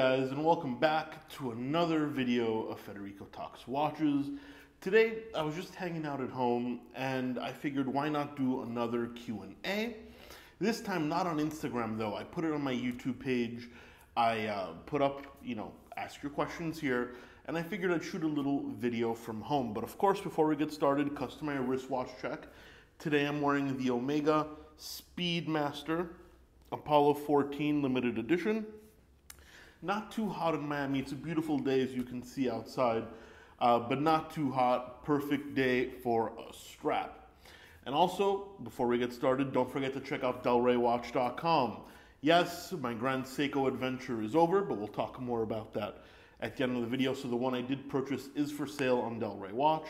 guys, and welcome back to another video of Federico Talks Watches. Today I was just hanging out at home and I figured why not do another Q&A. This time not on Instagram though. I put it on my YouTube page. I put up, ask your questions here, and I figured I'd shoot a little video from home. But of course, before we get started, customary wristwatch check. Today I'm wearing the Omega Speedmaster Apollo 14 limited edition. Not too hot in Miami. It's a beautiful day, as you can see outside, but not too hot. Perfect day for a strap. And also, before we get started, don't forget to check out delraywatch.com. Yes, my Grand Seiko adventure is over, but we'll talk more about that at the end of the video. So the one I did purchase is for sale on Del Rey Watch,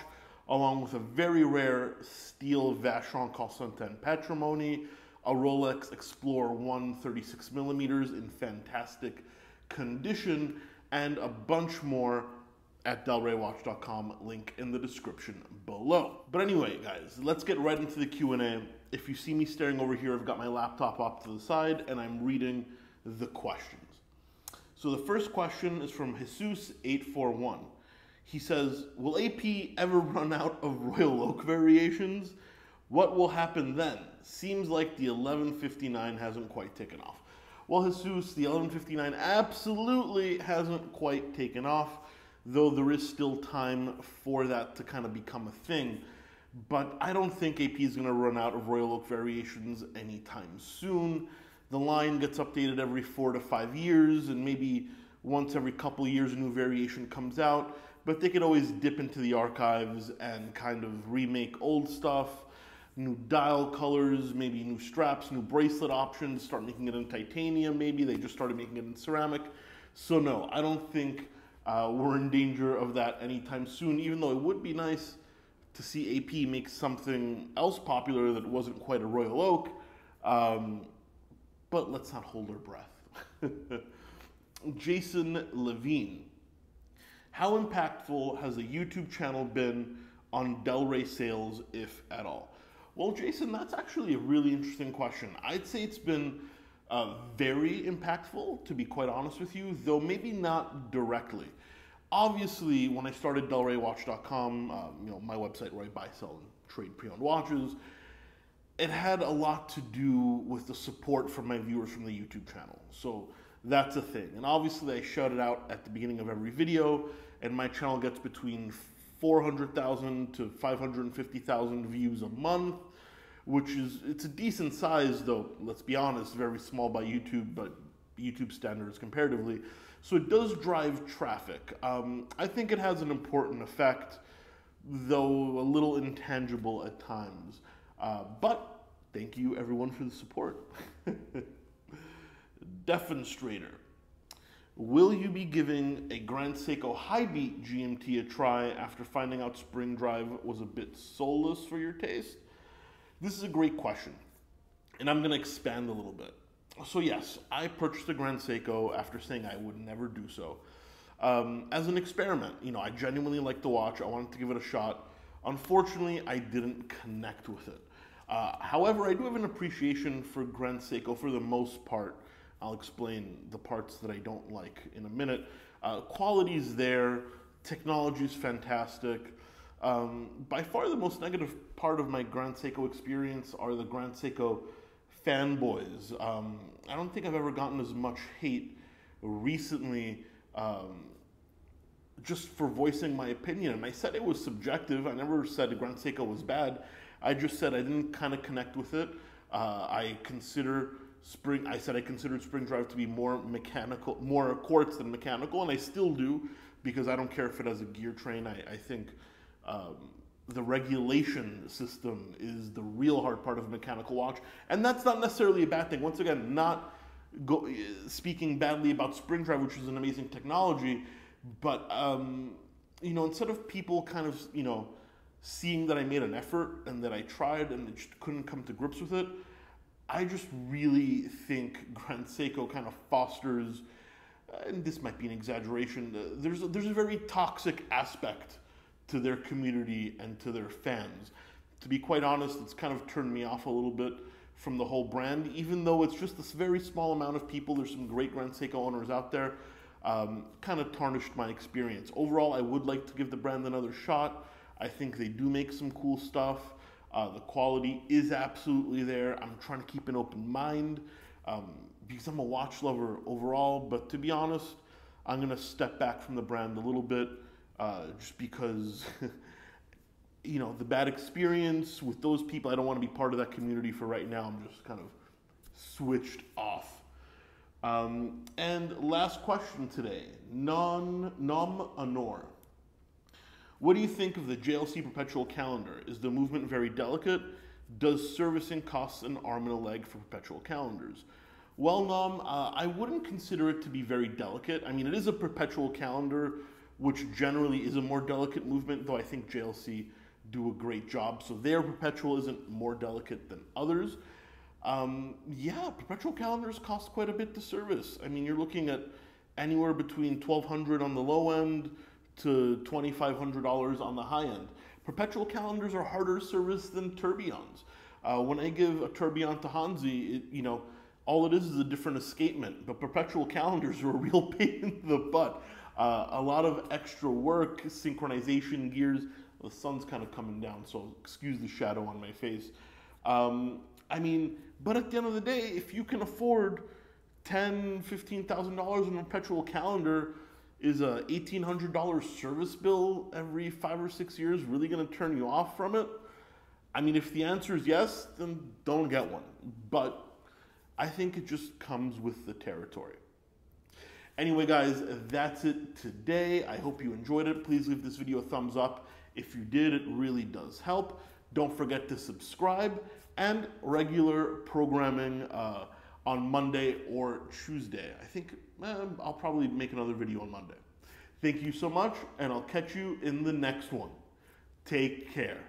along with a very rare steel Vacheron Constantin Patrimony, a Rolex Explorer 1 36mm in fantastic condition, and a bunch more at delraywatch.com, link in the description below. But anyway, guys, let's get right into the Q&A. If you see me staring over here, I've got my laptop up to the side and I'm reading the questions. So the first question is from Jesus841. He says, will AP ever run out of Royal Oak variations? What will happen then? Seems like the 1159 hasn't quite taken off. Well, Jesus, the 1159 absolutely hasn't quite taken off, though there is still time for that to kind of become a thing. But I don't think AP is going to run out of Royal Oak variations anytime soon. The line gets updated every 4 to 5 years, and maybe once every couple of years a new variation comes out. But they could always dip into the archives and kind of remake old stuff. New dial colors, maybe new straps, new bracelet options, start making it in titanium maybe. They just started making it in ceramic. So no, I don't think we're in danger of that anytime soon, even though it would be nice to see AP make something else popular that wasn't quite a Royal Oak. But let's not hold our breath. Jason Levine. How impactful has a YouTube channel been on Del Rey sales, if at all? Well, Jason, that's actually a really interesting question. I'd say it's been very impactful, to be quite honest with you, though maybe not directly. Obviously, when I started delraywatch.com, my website where I buy, sell, and trade pre-owned watches, it had a lot to do with the support from my viewers from the YouTube channel. So that's a thing. And obviously, I shout it out at the beginning of every video, and my channel gets between 400,000 to 550,000 views a month, which is, it's a decent size, though, let's be honest, very small by YouTube, but YouTube standards comparatively. So it does drive traffic. I think it has an important effect, though a little intangible at times. But thank you everyone for the support. Demonstrator. Will you be giving a Grand Seiko High Beat GMT a try after finding out Spring Drive was a bit soulless for your taste? This is a great question, and I'm going to expand a little bit. So yes, I purchased a Grand Seiko after saying I would never do so. As an experiment, I genuinely liked the watch. I wanted to give it a shot. Unfortunately, I didn't connect with it. However, I do have an appreciation for Grand Seiko for the most part. I'll explain the parts that I don't like in a minute. Quality's there, technology's fantastic. By far the most negative part of my Grand Seiko experience are the Grand Seiko fanboys. I don't think I've ever gotten as much hate recently just for voicing my opinion. And I said it was subjective. I never said Grand Seiko was bad. I just said I didn't kind of connect with it. I considered Spring Drive to be more mechanical, more quartz than mechanical, and I still do, because I don't care if it has a gear train. I think the regulation system is the real hard part of a mechanical watch, and that's not necessarily a bad thing. Once again, not speaking badly about Spring Drive, which is an amazing technology, but instead of people kind of seeing that I made an effort and that I tried and just couldn't come to grips with it, I just really think Grand Seiko kind of fosters, and this might be an exaggeration, there's a very toxic aspect to their community and to their fans. To be quite honest, it's kind of turned me off a little bit from the whole brand, even though it's just this very small amount of people. There's some great Grand Seiko owners out there. kind of tarnished my experience. Overall, I would like to give the brand another shot. I think they do make some cool stuff. The quality is absolutely there. I'm trying to keep an open mind because I'm a watch lover overall, but to be honest, I'm going to step back from the brand a little bit just because you know, the bad experience with those people, I don't want to be part of that community for right now. I'm just kind of switched off. And last question today, Nom Honor. What do you think of the JLC Perpetual Calendar? Is the movement very delicate? Does servicing cost an arm and a leg for perpetual calendars? Well, Nom, I wouldn't consider it to be very delicate. I mean, it is a perpetual calendar, which generally is a more delicate movement, though I think JLC do a great job. So their perpetual isn't more delicate than others. Yeah, perpetual calendars cost quite a bit to service. I mean, you're looking at anywhere between $1,200 on the low end to $2,500 on the high end. Perpetual calendars are harder to service than tourbillons. When I give a tourbillon to Hansi, you know, all it is a different escapement. But perpetual calendars are a real pain in the butt. A lot of extra work, synchronization, gears. The sun's kind of coming down, so excuse the shadow on my face. I mean, but at the end of the day, if you can afford $10,000, $15,000 in a perpetual calendar, is a $1,800 service bill every 5 or 6 years really going to turn you off from it? I mean, if the answer is yes, then don't get one. But I think it just comes with the territory. Anyway, guys, that's it today. I hope you enjoyed it. Please leave this video a thumbs up. If you did, it really does help. Don't forget to subscribe, and regular programming on Monday or Tuesday. I think I'll probably make another video on Monday. Thank you so much, and I'll catch you in the next one. Take care.